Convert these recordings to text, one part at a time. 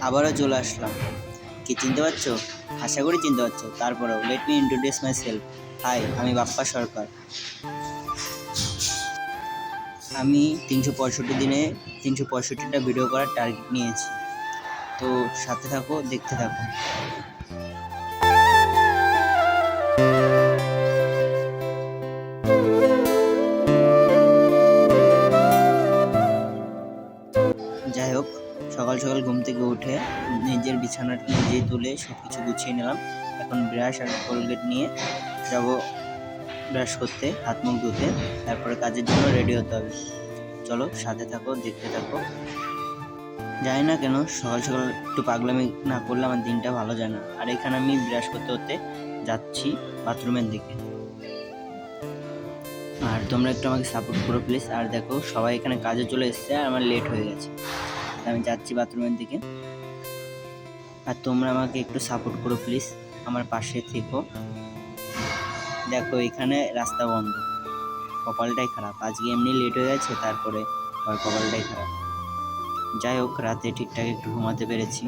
আবারও চলে আসলাম। কি চিনতে পারছো? আশা করি চিনতে পারছো। তারপরেও let me introduce myself. Hi, আমি বাপ্পা সরকার। আমি 365 দিনে 365টা ভিডিও করার টার্গেট নিয়েছি। তো সাথে থাকো, দেখতে থাকো। যাই হোক, সকাল সকাল ঘুম থেকে উঠে নিজের বিছানাটা নিজেই তুলে সব কিছু গুছিয়ে নিলাম। এখন ব্রাশ আর কোলগেট নিয়ে যাব ব্রাশ করতে, হাত মুখ ধুতে, তারপরে কাজের জন্য রেডি হতে হবে। চলো সাথে থাকো, দেখতে থাকো। জানি না কেন সকাল সকাল একটু পাগলামি না করলে আমার দিনটা ভালো যায় না। আর এখানে আমি ব্রাশ করতে করতে যাচ্ছি বাথরুমের দিকে। আর তোমরা একটু আমাকে সাপোর্ট করো প্লিজ। আর দেখো, সবাই এখানে কাজে চলে এসছে আর আমার লেট হয়ে গেছে। আমি যাচ্ছি বাথরুমের দিকে। আর তোমরা আমাকে একটু সাপোর্ট করো প্লিজ, আমার পাশে থেকো। দেখো, এখানে রাস্তা বন্ধ। কপালটাই খারাপ, আজকে এমনি লেট হয়ে গেছে, তারপরে আর কপালটাই খারাপ। যাই হোক, রাতে ঠিকঠাক একটু ঘুমাতে পেরেছি,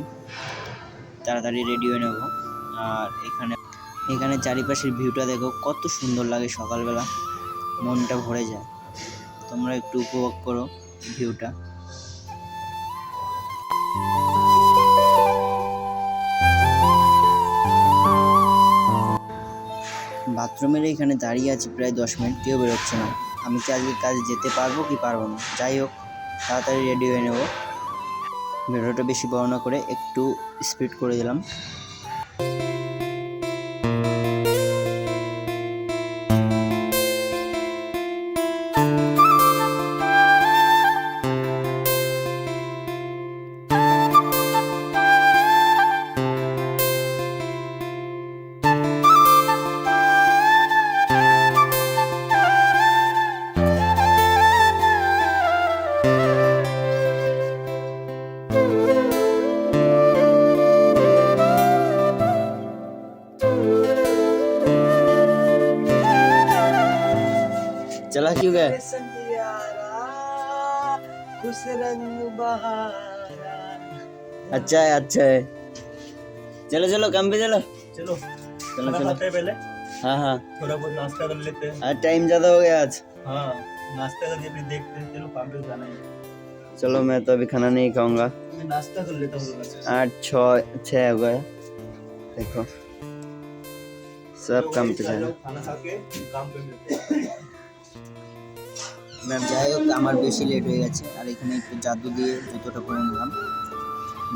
তাড়াতাড়ি রেডি হয়ে নেব। আর এখানে চারিপাশের ভিউটা দেখো, কত সুন্দর লাগে সকালবেলা, মনটা ভরে যায়। তোমরা একটু উপভোগ করো ভিউটা। বাথরুমের এখানে দাঁড়িয়ে আছি প্রায় 10 মিনিট, কেউ বেরোচ্ছে না। আমি কি আজকে কাজে যেতে পারবো কি পারবো না? যাই হোক, তাড়াতাড়ি রেডি হয়ে নেব। ভিডিওটা বেশি বড় না করে একটু স্পিড করে দিলাম। चला क्यों गए? अच्छा है, अच्छा है। चलो चलो, काम पे चलो चलो चलो खाना चलो। खाते हैं पहले, हाँ हाँ, थोड़ा बहुत नाश्ता कर लेते हैं। आज टाइम ज्यादा हो गया आज। हाँ, नाश्ता करके फिर देखते हैं। चलो काम पे जाना है। चलो, मैं तो अभी खाना नहीं खाऊंगा। मैं नाश्ता कर लेता हूँ थोड़ा सा। 8 6 हो गए। देखो, सब चलो, काम वहीं पे चल जाना। जाओ, खाना खा के काम पे मिलते हैं। যাই হোক, আমার বেশি লেট হয়ে গেছে। আর এখানে একটু জাদু দিয়ে জুতোটা পরে নিলাম।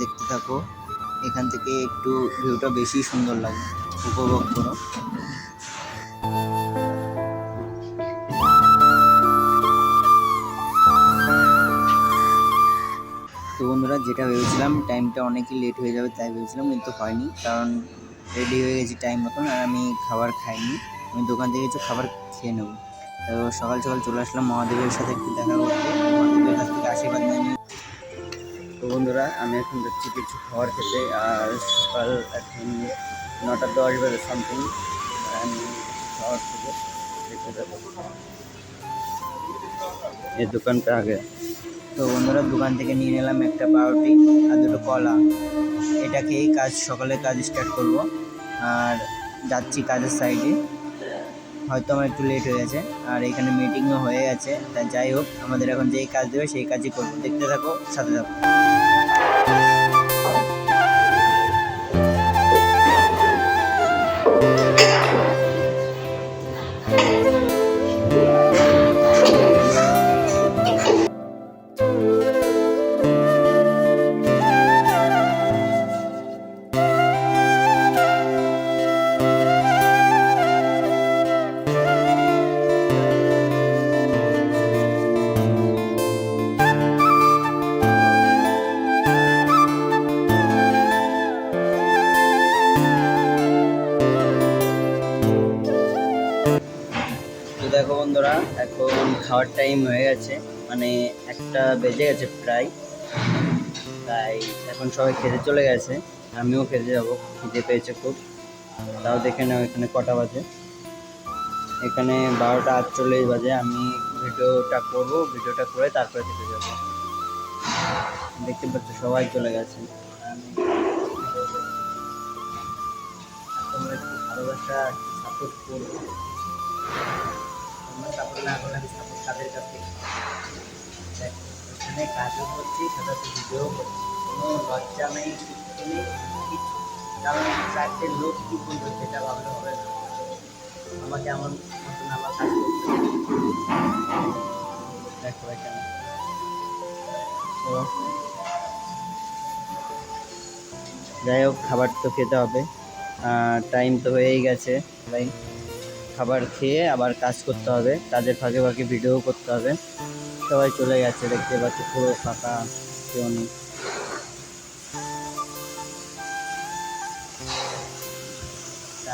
দেখতে থাকো, এখান থেকে একটু ভিউটা বেশি সুন্দর লাগে, উপভোগ করো। তো বন্ধুরা, যেটা ভেবেছিলাম টাইমটা অনেকই লেট হয়ে যাবে তাই ভেবেছিলাম, কিন্তু হয়নি। কারণ রেডি হয়ে গেছি টাইম মতন, আর আমি খাবার খাইনি। আমি দোকান থেকে কিছু খাবার খেয়ে নেবো। তো সকাল সকাল চলে আসলাম মহাদেবের সাথে একটু দেখা করতে, মহাদেবের কাছ থেকে আশীর্বাদ নিয়ে নিই। তো বন্ধুরা, আমি এখন যাচ্ছি কিছু খাবার খেতে। আর সকাল এখন 9টা 10 বাজে সামথিং। আমি খাবার থেকে দেখতে যাবো এই দোকানটা আগে। তো বন্ধুরা, দোকান থেকে নিয়ে নিলাম একটা পাউরুটি আর দুটো কলা। এটা খেয়েই সকালে কাজ স্টার্ট করব। আর যাচ্ছি কাজের সাইডে। হয়তো আমার একটু লেট হয়ে গেছে, আর এখানে মিটিংও হয়ে গেছে। তা যাই হোক, আমাদের এখন যেই কাজ দেবে সেই কাজই করবো। দেখতে থাকো, সাথে থাকো। তো দেখো বন্ধুরা, এখন খাওয়ার টাইম হয়ে গেছে, মানে 1টা বেজে গেছে প্রায়। তাই এখন সবাই খেতে চলে গেছে, আমিও খেতে যাবো, খিদে পেয়েছে খুব। তাও দেখে নাও এখানে কটা বাজে। এখানে 12টা 48 বাজে। আমি ভিডিওটা করে তারপরে খেতে যাবো। দেখতে পাচ্ছ সবাই চলে গেছে, জানে। তোমরা একটু ভালোবাসা সাপোর্ট করো, তোমরা সাপোর্ট না করলে আমি সাপোর্ট তাদের কাছ থেকে দেখো এখানে কাজও করছি, সাথে ভিডিও করছি, কোনো লজ্জা নেই, কিছু নেই, কিছু। কারণ চারটে লোক কী বলবে সেটা ভাবলে হবে না, আমাকে আমার মতন আমার কাজ করতে হবে। দেখো এখানে তো যাই হোক, খাবার তো খেতে হবে, টাইম তো হয়েই গেছে ভাই। খাবার খেয়ে আবার কাজ করতে হবে, কাজের ফাঁকে ফাঁকে ভিডিও করতে হবে। সবাই চলে গেছে, দেখতে পাচ্ছি পুরো ফাঁকা, কেউ নেই।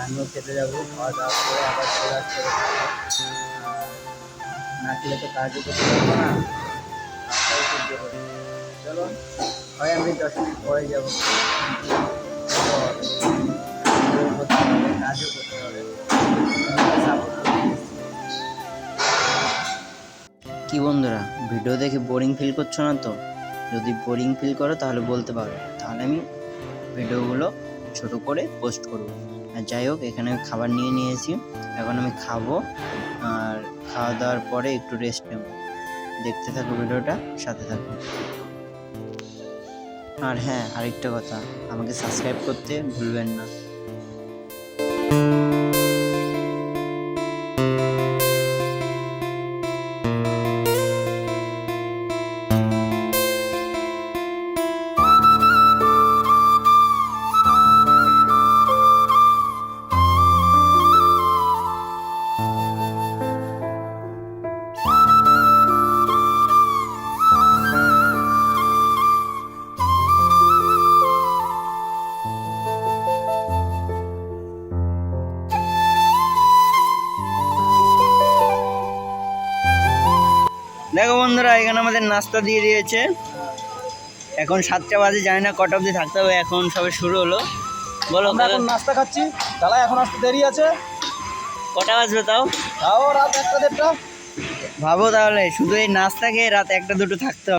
আমিও খেতে যাবো, খাওয়া দাওয়া করে আবার চলে আসতে হবে। না খেলে তো কাজও করতে পারবো না, কাজটাও করতে হবে। চলো হয় আমি 10 মিনিট পরে যাবো, কাজও করতে হবে। কি বন্ধুরা, ভিডিও দেখে বোরিং ফিল করছো না তো? যদি বোরিং ফিল করো তাহলে বলতে পারো, তাহলে আমি ভিডিওগুলো ছোট করে পোস্ট করব। আর যাই হোক, এখানে আমি খাবার নিয়ে নিয়েছি, এখন আমি খাবো, আর খাওয়া দাওয়ার পরে একটু রেস্ট নেব। দেখতে থাকো ভিডিওটা, সাথে থাকো। আর হ্যাঁ, আরেকটা কথা, আমাকে সাবস্ক্রাইব করতে ভুলবেন না। দেখো বন্ধুরা, এখানে আমাদের নাস্তা দিয়ে দিয়েছে, এখন 7টা বাজে, জানি না কটা অবধি থাকতে হবে, এখন সবে শুরু হলো। বলো আমরা এখন নাস্তা খাচ্ছি, তাহলে এখন আসতে দেরি আছে, কটা বাজবে তাও? তাও রাত 1টা 1:30টা। ভাবো তাহলে, শুধু এই নাস্তা খেয়ে রাত 1টা 2টো থাকতে হবে।